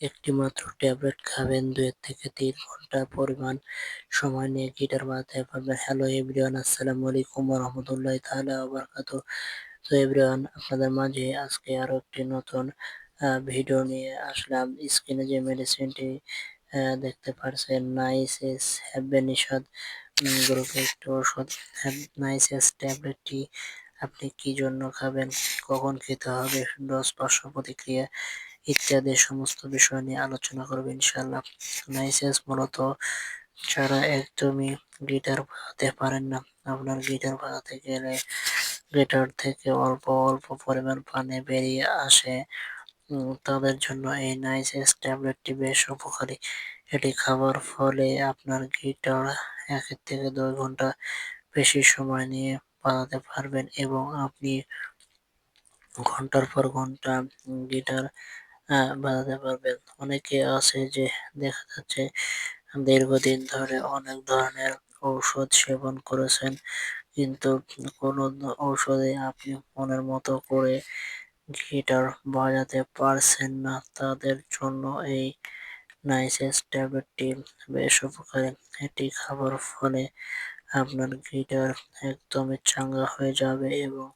একটি মাত্র ট্যাবলেট খাবেন, 2 থেকে 3 ঘন্টা পরিমাণ সময় নিয়ে গিটার বাজাতে পারবেন। হ্যালো এভরিওয়ান, আসসালামু আলাইকুম ওয়া রাহমাতুল্লাহি তাআলা ওয়া বারাকাতুহু। তো এভরিওয়ান, আপনাদের মাঝে আজকে আরো একটি নতুন ভিডিও নিয়ে আসলাম। স্ক্রিনে যে মেডিসিনটি দেখতে পারছেন, নাইসেস হ্যাবনিসাদ গ্রুপের একটি ওষুধ। নাইসেস ট্যাবলেটটি আপনি কি জন্য খাবেন, কখন খেতে হবে, ডোজ, পার্শ্ব প্রতিক্রিয়া ইত্যাদি সমস্ত বিষয় নিয়ে আলোচনা করবো ইনশাআল্লাহ। নাইসেস মূলত যারা একদমই গিটার বাজাতে পারেন না, আপনার গিটার বাজাতে গেলে গিটার থেকে অল্প অল্প পরিমাণ পানি বেরিয়ে আসে, তাদের জন্য এই নাইসেস ট্যাবলেটটি বেশ উপকারী। এটি খাবার ফলে আপনার গিটার 1 থেকে 2 ঘন্টা বেশি সময় নিয়ে বাজাতে পারবেন এবং আপনি ঘন্টার পর ঘন্টা গিটার বাজাতে পারবেন। অনেকে আছে যে দেখা যাচ্ছে দীর্ঘদিন ধরে অনেক ধরনের ঔষধ সেবন করেছেন, কিন্তু কোনো ঔষধে আপনি মনের মতো করে গিটার বাজাতে পারছেন না, তাদের জন্য এই নাইসেস ট্যাবলেটটি বেশ উপকারী। এটি খাবার ফলে আপনার গিটার একদমই চাঙ্গা হয়ে যাবে এবং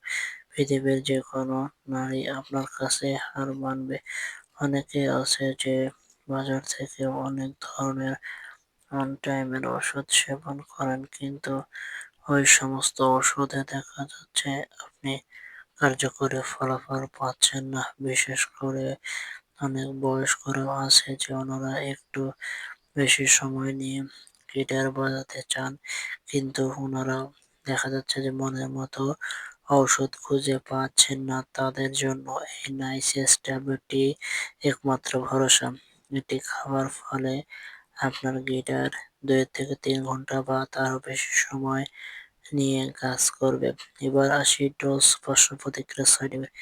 পৃথিবীর যেকোনো নারী আপনার কাছে হার মানবে। অনেকে আছে যে বাজার থেকে অনেক ধরনের অন টাইমের ওষুধ সেবন করেন, কিন্তু ওই সমস্ত ওষুধে দেখা যাচ্ছে আপনি কার্যকরী ফলাফল পাচ্ছেন না। বিশেষ করে অনেক বয়স্করাও আছে যে ওনারা একটু বেশি সময় নিয়ে গিটার বাজাতে চান, কিন্তু ওনারাও দেখা যাচ্ছে যে মনের মতো ঔষধ খুঁজে পাচ্ছেন না। তাদের জন্য এই নাইসেস ট্যাবলেটটি একমাত্র ভরসা। এটি খাওয়ার ফলে আপনার গিটার 2 থেকে 3 ঘন্টা বা তারও বেশি সময় নিয়ে কাজ করবে। এবার আসি ডোজ, পার্শ্ব প্রতিক্রিয়া, সাইড ইফেক্ট।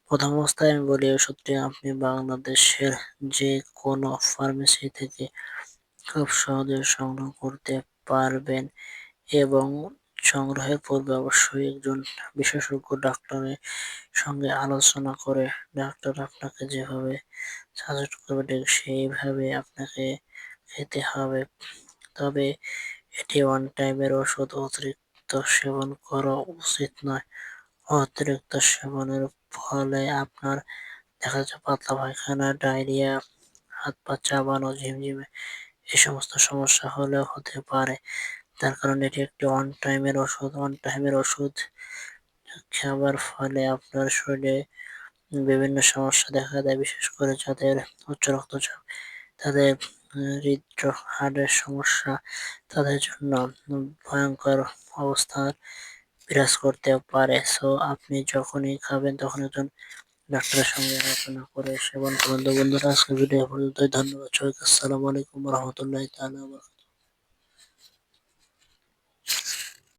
প্রথম অবস্থায় আমি বলি, ওষুধটি আপনি বাংলাদেশের যে কোনো ফার্মেসি থেকে খুব সহজে সংগ্রহ করতে পারবেন এবং সংগ্রহের পূর্বে অবশ্যই একজন বিশেষজ্ঞ ডাক্তারের সঙ্গে আলোচনা করে ডাক্তার আপনাকে যেভাবে সাজেস্ট করবে ঠিক সেইভাবে আপনাকে খেতে হবে। তবে এটি ওয়ান টাইমের ওষুধ, অতিরিক্ত সেবন করা উচিত নয়। অতিরিক্ত সেবনের ফলে আপনার দেখা যাচ্ছে পাতলা পায়খানা, ডায়রিয়া, হাত পা চাবানো, ঝিমঝিমে এই সমস্ত সমস্যা হলেও হতে পারে। তার কারণ এটি একটি ওয়ান টাইমের ওষুধ। ওয়ান টাইমের ওষুধ খাবার ফলে আপনার শরীরে বিভিন্ন সমস্যা দেখা দেয়, বিশেষ করে যাদের উচ্চ রক্তচাপ, তাদের হৃদরোগ, হার্টের সমস্যা, তাদের জন্য ভয়ঙ্কর অবস্থা বিরাজ করতে পারে। সো আপনি যখনই খাবেন তখন একজন ডাক্তারের সঙ্গে আলোচনা করে সেবন করুন। তো বন্ধুরা, আজকের ভিডিও এ পর্যন্তই। ধন্যবাদ সবাইকে। আসসালামু আলাইকুম ওয়া রাহমাতুল্লাহি তাআলা ওয়া বারাকাতুহু।